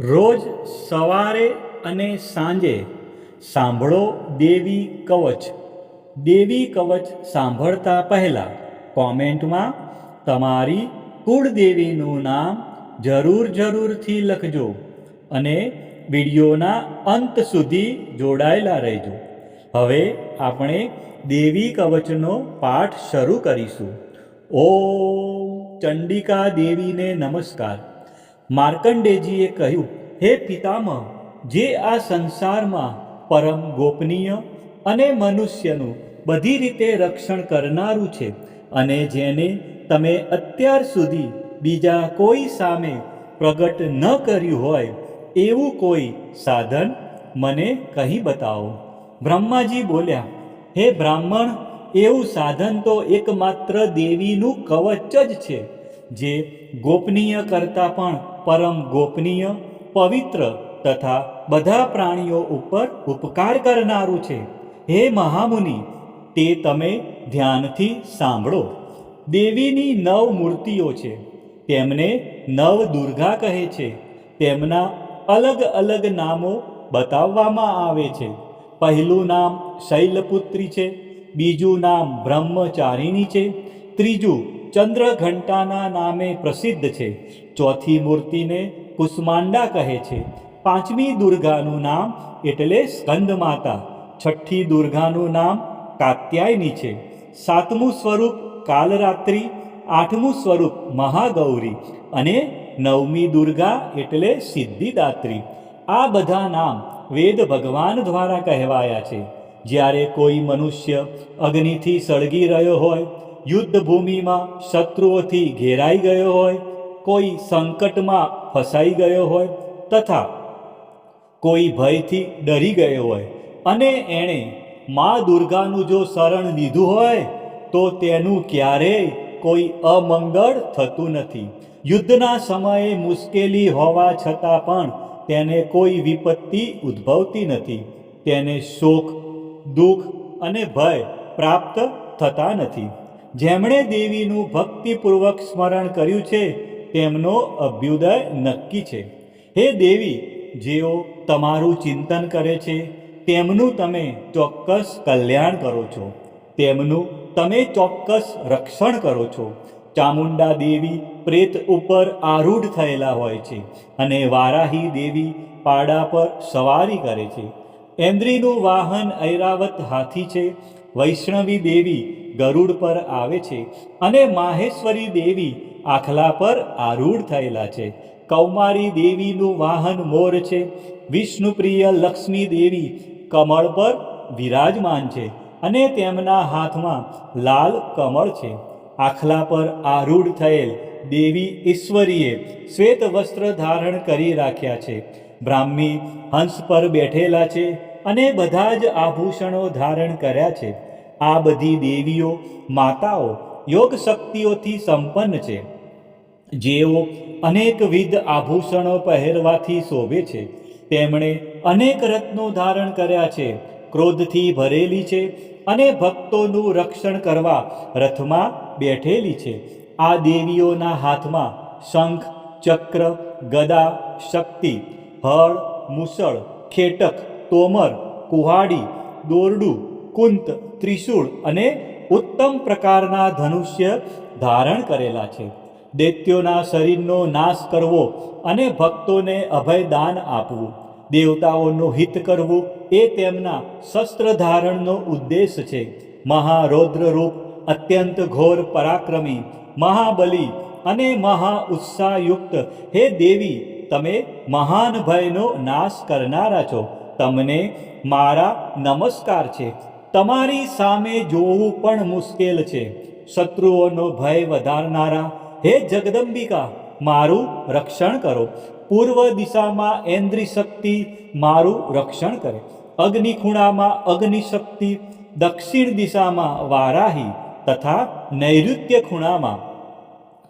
રોજ સવારે અને સાંજે સાંભળો દેવી કવચ. દેવી કવચ સાંભળતા પહેલાં કોમેન્ટમાં તમારી કુળદેવીનું નામ જરૂરથી લખજો અને વિડીયોના અંત સુધી જોડાયેલા રહેજો. હવે આપણે દેવી કવચનો પાઠ શરૂ કરીશું. ઓમ ચંડિકા દેવીને નમસ્કાર. માર્કંડેયજીએ કહ્યું, હે પિતામહ, જે આ સંસારમાં પરમ ગોપનીય અને મનુષ્યનું બધી રીતે રક્ષણ કરનારું છે અને જેને તમે અત્યાર સુધી બીજા કોઈ સામે પ્રગટ ન કર્યું હોય એવું કોઈ સાધન મને કહી બતાવો. બ્રહ્માજી બોલ્યા, હે બ્રાહ્મણ, એવું સાધન તો એકમાત્ર દેવીનું કવચ જ છે, જે ગોપનીય કરતાં પણ પરમ ગોપનીય, પવિત્ર તથા બધા પ્રાણીઓ ઉપર ઉપકાર કરનારું છે. હે મહામુનિ, તે તમે ધ્યાનથી સાંભળો. દેવીની 9 મૂર્તિઓ છે. તેમને 9 દુર્ગા કહે છે. તેમના અલગ અલગ નામો બતાવવામાં આવે છે. પહેલું નામ શૈલપુત્રી છે, બીજું નામ બ્રહ્મચારિણી છે, ત્રીજું ચંદ્રઘંટાના નામે પ્રસિદ્ધ છે, ચોથી મૂર્તિને કુષ્માંડા કહે છે, પાંચમી દુર્ગાનું નામ એટલે સ્કંદમાતા, છઠ્ઠી દુર્ગાનું નામ કાત્યાયની છે, સાતમું સ્વરૂપ કાલરાત્રિ, આઠમું સ્વરૂપ મહાગૌરી અને નવમી દુર્ગા એટલે સિદ્ધિદાત્રી. આ બધા નામ વેદ ભગવાન દ્વારા કહેવાયા છે. જ્યારે કોઈ મનુષ્ય અગ્નિથી સળગી રહ્યો હોય, યુદ્ધ ભૂમિમાં શત્રુઓથી ઘેરાઈ ગયો હોય, કોઈ સંકટમાં ફસાઈ ગયો હોય તથા કોઈ ભયથી ડરી ગયો હોય અને એણે મા દુર્ગાનું જો શરણ લીધું હોય તો તેનું ક્યારેય કોઈ અમંગળ થતું નથી. યુદ્ધના સમયે મુશ્કેલી હોવા છતાં પણ તેને કોઈ વિપત્તિ ઉદ્ભવતી નથી. તેને શોક, દુઃખ અને ભય પ્રાપ્ત થતા નથી. જેમણે દેવીનું ભક્તિપૂર્વક સ્મરણ કર્યું છે તેમનો અભ્યુદય નક્કી છે. હે દેવી, જેઓ તમારું ચિંતન કરે છે તેમનું તમે ચોક્કસ કલ્યાણ કરો છો, તેમનું તમે ચોક્કસ રક્ષણ કરો છો. ચામુંડા દેવી પ્રેત ઉપર આરૂઢ થયેલા હોય છે અને વારાહી દેવી પાડા પર સવારી કરે છે. એન્દ્રીનું વાહન ઐરાવત હાથી છે. વૈષ્ણવી દેવી ગરુડ પર આવે છે અને માહેશ્વરી દેવી આખલા પર આરૂઢ થયેલા છે. કૌમારી દેવીનું વાહન મોર છે. વિષ્ણુપ્રિય લક્ષ્મી દેવી કમળ પર વિરાજમાન છે અને તેમના હાથમાં લાલ કમળ છે. આખલા પર આરૂઢ થયેલ દેવી ઈશ્વરીએ શ્વેત વસ્ત્ર ધારણ કરી રાખ્યા છે. બ્રાહ્મી હંસ પર બેઠેલા છે અને બધા જ આભૂષણો ધારણ કર્યા છે. આ બધી દેવીઓ માતાઓ યોગ શક્તિઓથી સંપન્ન છે, જેઓ અનેકવિધ આભૂષણો પહેરવાથી શોભે છે. તેમણે અનેક રત્નો ધારણ કર્યા છે, ક્રોધથી ભરેલી છે અને ભક્તોનું રક્ષણ કરવા રથમાં બેઠેલી છે. આ દેવીઓના હાથમાં શંખ, ચક્ર, ગદા, શક્તિ, હળ, મુસળ, ખેટક, તોમર, કુહાડી, દોરડું, કુંત, ત્રિશૂળ અને ઉત્તમ પ્રકારના ધનુષ્ય ધારણ કરેલા છે. દૈત્યોના શરીરનો નાશ કરવો અને ભક્તોને અભયદાન આપવું, દેવતાઓનું હિત કરવું એ તેમના શસ્ત્ર ધારણનો ઉદ્દેશ છે. મહારૌદ્ર રૂપ, અત્યંત ઘોર પરાક્રમી, મહાબલી અને મહા ઉત્સાહયુક્ત હે દેવી, તમે મહાન ભયનો નાશ કરનારા છો. તમને મારા નમસ્કાર છે. તમારી સામે જોવું પણ મુશ્કેલ છે. શત્રુઓનો ભય વધારનારા હે જગદંબિકા, મારું રક્ષણ કરો. પૂર્વ દિશામાં ઐન્દ્રી શક્તિ મારું રક્ષણ કરે. અગ્નિ ખૂણામાં અગ્નિ શક્તિ, દક્ષિણ દિશામાં વારાહી તથા નૈઋત્ય ખૂણામાં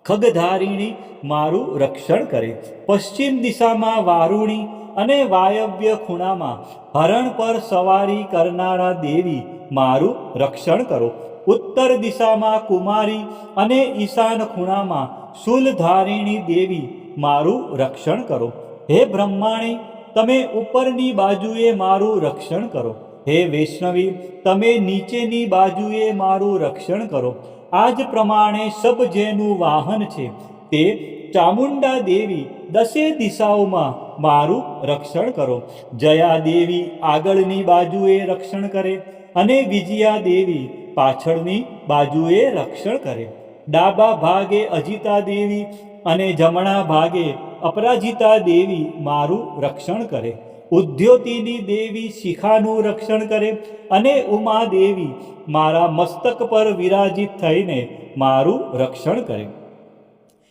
ખગધારિણી મારું રક્ષણ કરે. પશ્ચિમ દિશામાં વારુણી અને વાયવ્ય ખૂણામાં હરણ પર સવારી કરનારા દેવી મારું રક્ષણ કરો. ઉત્તર દિશામાં કુમારી અને ઈશાન ખૂણામાં શૂલધારિણી દેવી મારું રક્ષણ કરો. હે બ્રહ્માણી, તમે ઉપરની બાજુએ મારું રક્ષણ કરો. હે વૈષ્ણવી, તમે નીચેની બાજુએ મારું રક્ષણ કરો. આ જ પ્રમાણે સબ જેનું વાહન છે તે ચામુંડા દેવી દસે દિશાઓમાં મારું રક્ષણ કરો. જયા દેવી આગળની બાજુએ રક્ષણ કરે અને વિજયા દેવી પાછળની બાજુએ રક્ષણ કરે. ડાબા ભાગે અજિતા દેવી અને જમણા ભાગે અપરાજિતા દેવી મારું રક્ષણ કરે. ઉદ્યોતિની દેવી શિખાનું રક્ષણ કરે અને ઉમા દેવી મારા મસ્તક પર વિરાજિત થઈને મારું રક્ષણ કરે.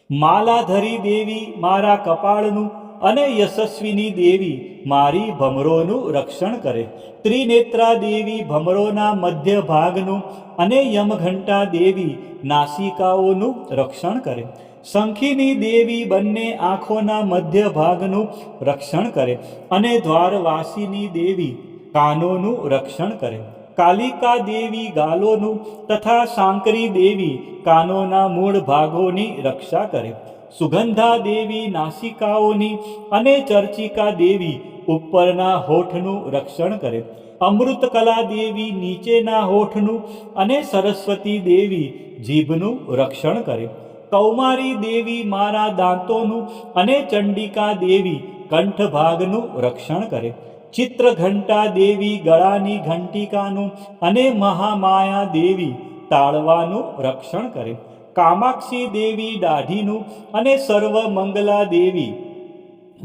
માલાધરી દેવી મારા કપાળનું અને યશસ્વીની દેવી મારી ભમરોનું રક્ષણ કરે. ત્રિનેત્રા દેવી ભમરોના મધ્ય ભાગનું અને યમઘંટા દેવી નાસિકાઓનું રક્ષણ કરે. શંખીની દેવી બંને આંખોના મધ્ય ભાગનું રક્ષણ કરે અને દ્વારવાસીની દેવી કાનોનું રક્ષણ કરે. કાલિકા દેવી ગાલોનું તથા સાંકરી દેવી કાનોના મૂળ ભાગોની રક્ષા કરે. સુગંધા દેવી નાસિકાઓની અને ચર્ચિકા દેવી ઉપરના હોઠનું રક્ષણ કરે. અમૃતકલા દેવી નીચેના હોઠનું અને સરસ્વતી દેવી જીભનું રક્ષણ કરે. કૌમારી દેવી મારા દાંતોનું અને ચંડિકા દેવી કંઠ ભાગનું રક્ષણ કરે. ચિત્રઘંટા દેવી ગળાની ઘંટિકાનું અને મહામાયા દેવી તાળવાનું રક્ષણ કરે. કામાક્ષી દેવી દાઢીનું અને સર્વમંગલા દેવી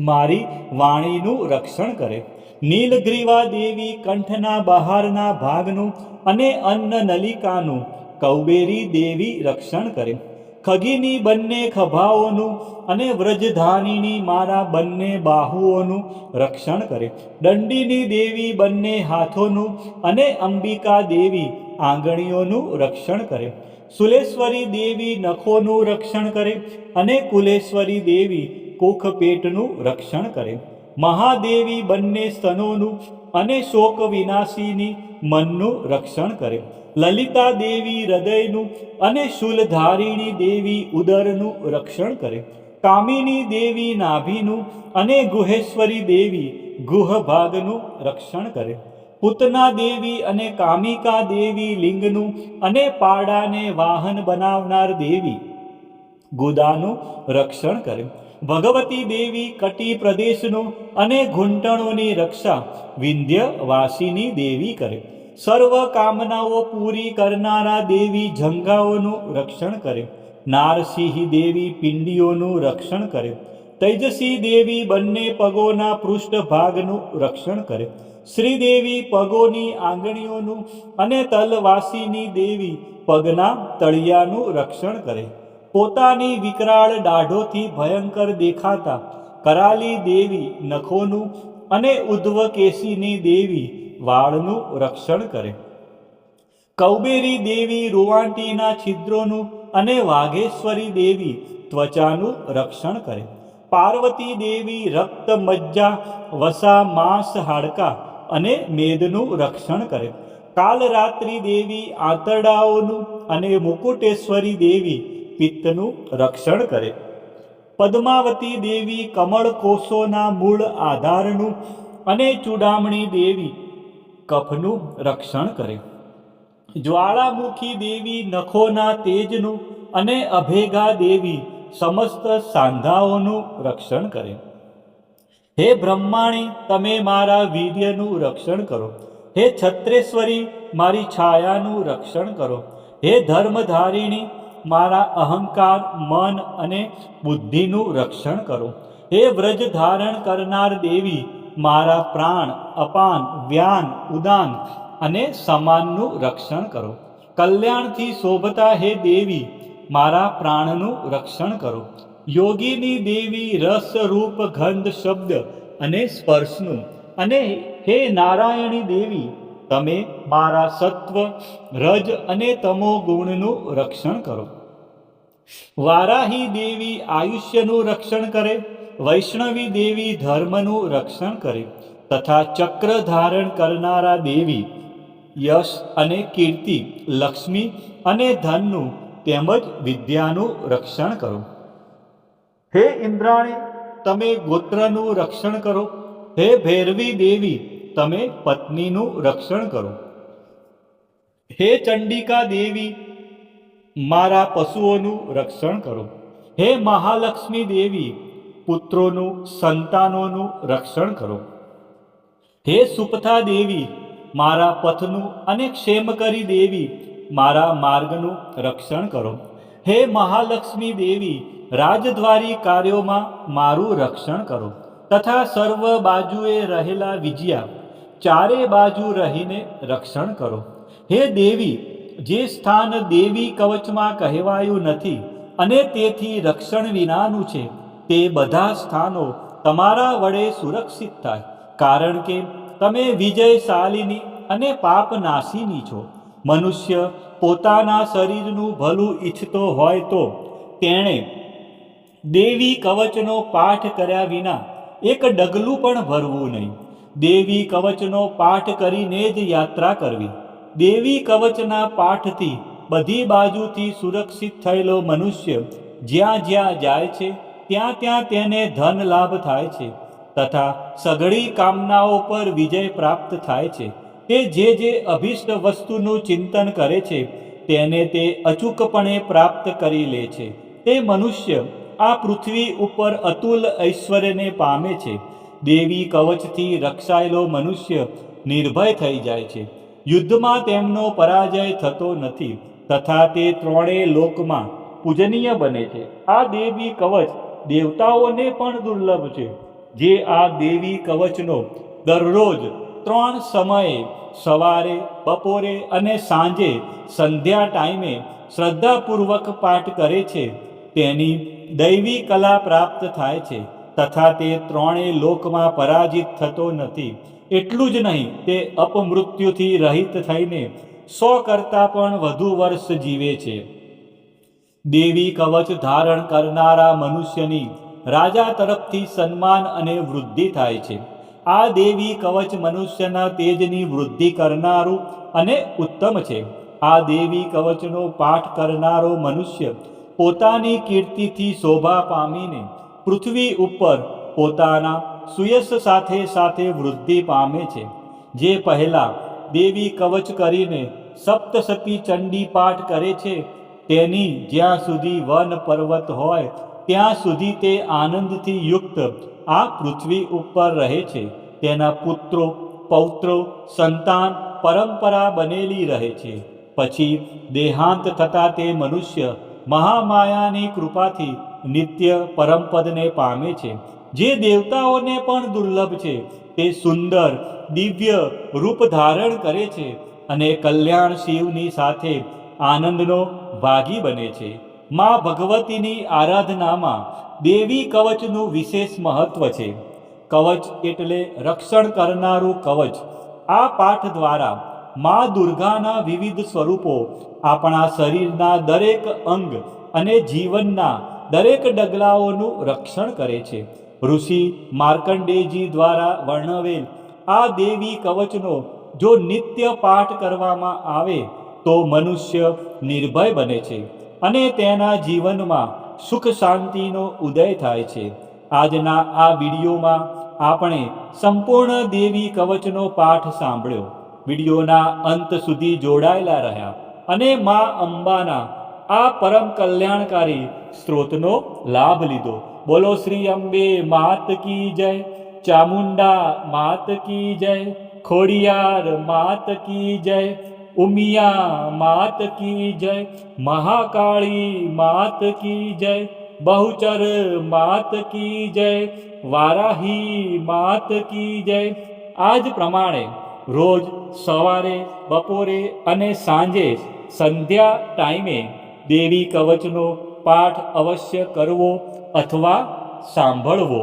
મારી વાણીનું રક્ષણ કરે. નીલગ્રીવા દેવી કંઠના બહારના ભાગનું અને અન્નનલિકાનું કૌબેરી દેવી રક્ષણ કરે. ખગીની બંને ખભાઓનું અને વ્રજધાનીની મારા બંને બાહુઓનું રક્ષણ કરે. દંડીની દેવી બંને હાથોનું અને અંબિકા દેવી આંગળીઓનું રક્ષણ કરે. સુલેશ્વરી દેવી નખોનું રક્ષણ કરે અને કુલેશ્વરી દેવી કુખ પેટનું રક્ષણ કરે. મહાદેવી બંને સ્તનોનું અને શોક વિનાશીની મનનું રક્ષણ કરે. લલિતા દેવી હૃદયનું અને શૂલધારિણી દેવી ઉદરનું રક્ષણ કરે. કામિની દેવી નાભીનું અને ગુહેશ્વરી દેવી ગુહ ભાગનું રક્ષણ કરે. પૂતના દેવી અને કામિકા દેવી લિંગનું અને પાડાને વાહન બનાવનાર દેવી ગુદાનું રક્ષણ કરે. ભગવતી દેવી કટી પ્રદેશનું અને ઘૂંટણોની રક્ષા વિંધ્યવાસીની દેવી કરે. સર્વ કામનાઓ પૂરી કરનારા દેવી જંઘાઓનું રક્ષણ કરે. નારસિંહ દેવી પિંડીઓનું રક્ષણ કરે. તૈજસી દેવી બંને પગોના પૃષ્ઠ ભાગનું રક્ષણ કરે. શ્રીદેવી પગોની આંગળીઓનું અને તલવાસીની દેવી પગના તળિયાનું રક્ષણ કરે. પોતાની વિકરાળ દાઢોથી ભયંકર દેખાતા કરાલી દેવી નખોનું અને ઉદ્ધવકેશીની દેવી વાળનું રક્ષણ કરે. કૌબેરી દેવી રૂવાંટીના છિદ્રોનું અને વાઘેશ્વરી દેવી ત્વચાનું રક્ષણ કરે. પાર્વતી દેવી રક્ત મજ્જા વસા માંસ હાડકા અને મેદનું રક્ષણ કરે. કાલરાત્રિ દેવી આંતરડાઓનું અને મુકુટેશ્વરી દેવી પિત્તનું રક્ષણ કરે. પદ્માવતી દેવી કમળ કોષોના મૂળ આધારનું અને ચૂડામણી દેવી કફનું રક્ષણ કરે. જ્વાળામુખી દેવી નખોના તેજનું અને અભેગા દેવી સમસ્ત સાંધાઓનું રક્ષણ કરે. હે બ્રહ્માણી, તમે મારા વીર્યનું રક્ષણ કરો. હે છત્રેશ્વરી, મારી છાયાનું રક્ષણ કરો. હે ધર્મધારિણી, મારા અહંકાર, મન અને બુદ્ધિનું રક્ષણ કરો. હે વ્રજ ધારણ કરનાર દેવી, મારા પ્રાણ, અપાન, વ્યાન, ઉદાન અને સમાનનું રક્ષણ કરો. કલ્યાણથી શોભતા હે દેવી, મારા પ્રાણનું રક્ષણ કરો. યોગીની દેવી રસ, રૂપ, ગંધ, શબ્દ અને સ્પર્શનું અને હે નારાયણી દેવી, તમે મારા સત્વ, રજ અને તમો ગુણનું રક્ષણ કરો. વારાહી દેવી આયુષ્યનું રક્ષણ કરે. વૈષ્ણવી દેવી ધર્મનું રક્ષણ કરે તથા ચક્ર ધારણ કરનારા દેવી યશ અને કીર્તિ, લક્ષ્મી અને ધનનું તેમજ વિદ્યાનું રક્ષણ કરો. હે ઇન્દ્રાણી, તમે ગોત્રનું રક્ષણ કરો. હે ભૈરવી દેવી, તમે પત્નીનું રક્ષણ કરો. હે ચંડિકા દેવી, મારા પશુઓનું રક્ષણ કરો. હે મહાલક્ષ્મી દેવી, પુત્રોનું સંતાનોનું રક્ષણ કરો. હે સુપથા દેવી, મારા પથનું અને ક્ષેમકરી દેવી, મારા માર્ગનું રક્ષણ કરો. હે મહાલક્ષ્મી દેવી, રાજદ્વારી કાર્યોમાં મારું રક્ષણ કરો તથા સર્વ બાજુએ રહેલા વિજયા, ચારે બાજુ રહીને રક્ષણ કરો. હે દેવી, જે સ્થાન દેવી કવચમાં કહેવાયું નથી અને તેથી રક્ષણ વિનાનું છે, તે બધા સ્થાનો તમારા વડે સુરક્ષિત થાય, કારણ કે તમે વિજયશાલિની અને પાપનાશીની છો. મનુષ્ય પોતાના શરીરનું ભલું ઈચ્છતો હોય તો તેણે દેવી કવચનો પાઠ કર્યા વિના એક ડગલું પણ ભરવું નહીં. દેવી કવચનો પાઠ કરીને જ યાત્રા કરવી. દેવી કવચના પાઠથી બધી બાજુથી સુરક્ષિત થયેલો મનુષ્ય જ્યાં જ્યાં જાય છે ત્યાં ત્યાં તેને ધન લાભ થાય છે તથા સઘળી કામનાઓ પર વિજય પ્રાપ્ત થાય છે. તે જે અભિષ્ટ વસ્તુનું ચિંતન કરે છે તેને તે અચૂકપણે પ્રાપ્ત કરી લે છે. તે મનુષ્ય આ પૃથ્વી ઉપર અતુલ ઐશ્વર્યને પામે છે. દેવી કવચથી રક્ષાયેલો મનુષ્ય નિર્ભય થઈ જાય છે. યુદ્ધમાં તેમનો પરાજય થતો નથી તથા તે ત્રણેય લોકમાં પૂજનીય બને છે. આ દેવી કવચ દેવતાઓને પણ દુર્લભ છે. જે આ દેવી કવચનો દરરોજ 3 સમયે સવારે, બપોરે અને સાંજે સંધ્યા ટાઈમે શ્રદ્ધાપૂર્વક પાઠ કરે છે તેની દૈવી કલા પ્રાપ્ત થાય છે તથા તે ત્રણેય લોકમાં પરાજિત થતો નથી. એટલું જ નહીં, તે અપમૃત્યુથી રહિત થઈને 100 કરતાં પણ વધુ વર્ષ જીવે છે. દેવી કવચ ધારણ કરનારા મનુષ્યની રાજા તરફથી સન્માન અને વૃદ્ધિ થાય છે. આ દેવી કવચ મનુષ્યના તેજની વૃદ્ધિ કરનારું અને ઉત્તમ છે. આ દેવી કવચનો પાઠ કરનારો મનુષ્ય પોતાની કીર્તિથી શોભા પામીને પૃથ્વી ઉપર પોતાના સુયશ સાથે સાથે વૃદ્ધિ પામે છે. જે પહેલા દેવી કવચ કરીને સપ્તસતી ચંડી પાઠ કરે છે તેની જ્યાં સુધી વન પર્વત હોય ત્યાં સુધી તે આનંદથી યુક્ત આ પૃથ્વી ઉપર રહે છે. તેના પુત્રો, પૌત્રો, સંતાન પરંપરા બનેલી રહે છે. પછી દેહાંત થતાં તે મનુષ્ય મહામાયાની કૃપાથી નિત્ય પરમપદને પામે છે. જે દેવતાઓને પણ દુર્લભ છે. તે સુંદર દિવ્ય રૂપ ધારણ કરે છે અને કલ્યાણ શિવની સાથે આનંદનો ભાગી બને છે. મા ભગવતીની આરાધનામાં દેવી કવચનું વિશેષ મહત્વ છે. કવચ એટલે રક્ષણ કરનારું કવચ. આ પાઠ દ્વારા મા દુર્ગાના વિવિધ સ્વરૂપો આપણા શરીરના દરેક અંગ અને જીવનના દરેક ડગલાઓનું રક્ષણ કરે છે. ઋષિ માર્કંડેયજી દ્વારા વર્ણવેલ આ દેવી કવચનો જો નિત્ય પાઠ કરવામાં આવે તો મનુષ્ય નિર્ભય બને છે અને તેના જીવનમાં સુખ શાંતિનો ઉદય થાય છે. આજના આ વિડીયોમાં આપણે સંપૂર્ણ દેવી કવચનો પાઠ સાંભળ્યો. વિડીયોના અંત સુધી જોડાયેલા રહ્યા અને મા અંબાના આ પરમ કલ્યાણકારી સ્ત્રોતનો લાભ લીધો. બોલો શ્રી અંબે માત કી જય, ચામુંડા માત કી જય, ખોડિયાર માત કી જય, ઉમિયા માત કી જય, મહાકાળી માત કી જય, બહુચર માત કી જય, વારાહી માત કી જય. આ જ પ્રમાણે રોજ સવારે, બપોરે અને સાંજે સંધ્યા ટાઈમે દેવી કવચનો પાઠ અવશ્ય કરવો અથવા સાંભળવો.